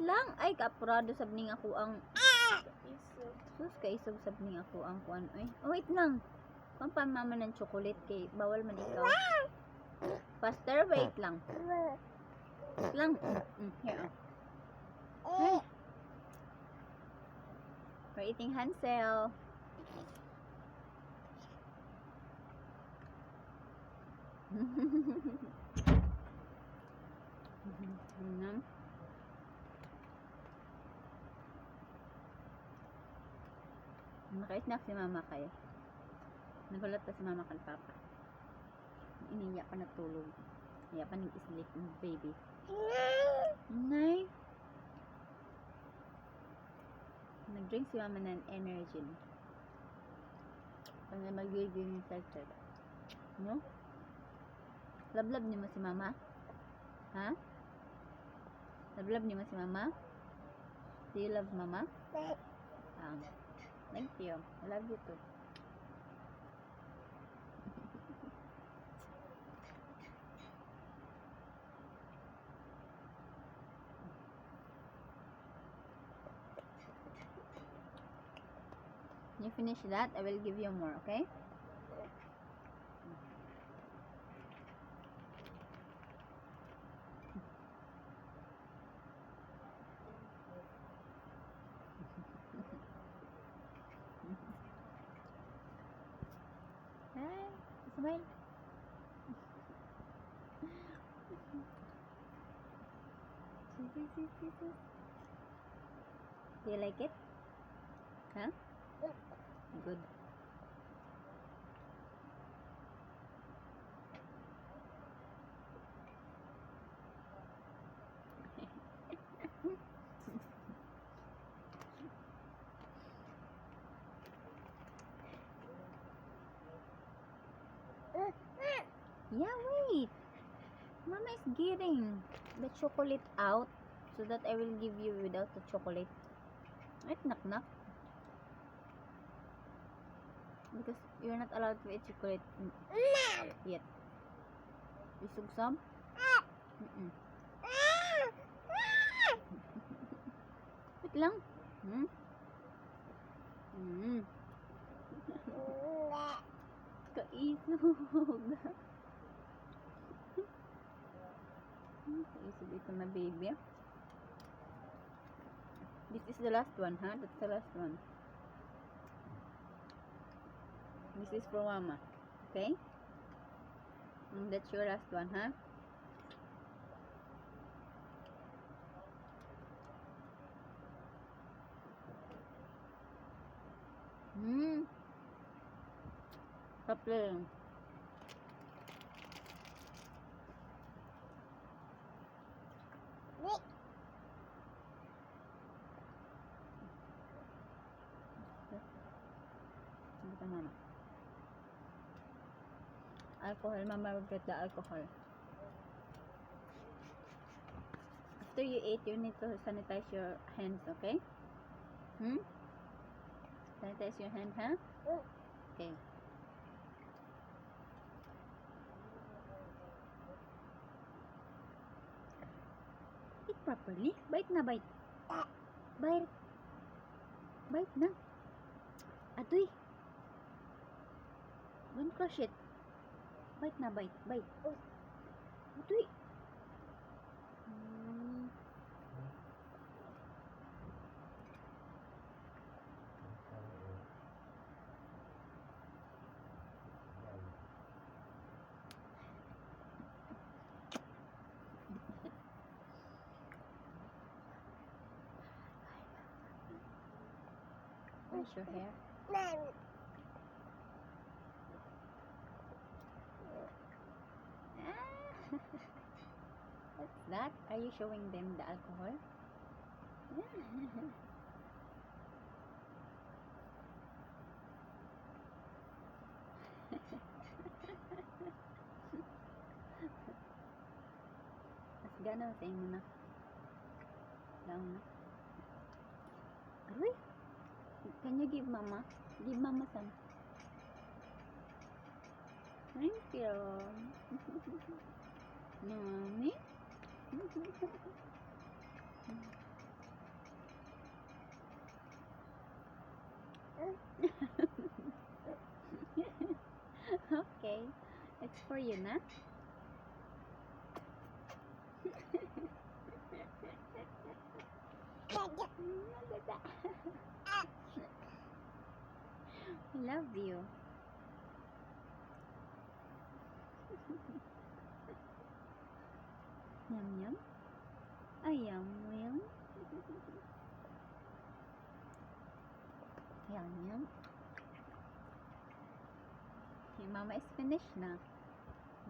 lang. Ay, kaapurado sabning ako ang... Sus, kaisog sabning ako ang kuan. Ay, oh, wait lang. Kung pa mama ng chocolate kay bawal man ikaw. Faster, wait lang. Wait lang. Here, oh. We're eating Hansel. Naka-snack si mama kayo. Nagulat pa si mama kan papa. Iniyak pa natulog. Iyak pa nag-sleep ng baby. Nay. Nag-drink si mama ng energy. Pag na mag-giving yung self-check. No? Love-love niyo mo si mama? Ha? Love-love niyo mo si mama? Do you love mama? Thank you. I love you too. You finish that, I will give you more, okay? Hi, smile. Do you like it? Huh? Good. Yeah, wait. Mama is getting the chocolate out so that I will give you without the chocolate. Wait, knock. Because you're not allowed to eat chocolate yet. You sug some? Wait lang. Kaisog. Kaisog ito na baby. This is the last one, huh? That's the last one. This is for mama. Okay? That's your last one, huh? Couple. Mama. Alcohol, mama will get the alcohol. After you eat, you need to sanitize your hands, okay? Sanitize your hand, huh? Okay. Eat properly. Bite na, bite. Bite. Bite na. Atoy. Don't crush it. Bite na, bite. Bite. Atoy. Wash your hair. What's that? Are you showing them the alcohol? Gana sa inyo na. Lang na. Aroy! Can you give mama? Give mama some. Thank you. Mommy? Okay. It's for you na. I love you. Yum yum. Ay, yum yum. Yum yum. Okay, mama is finished na.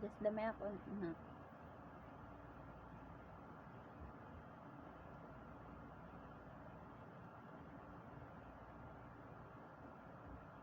Just damay ako na.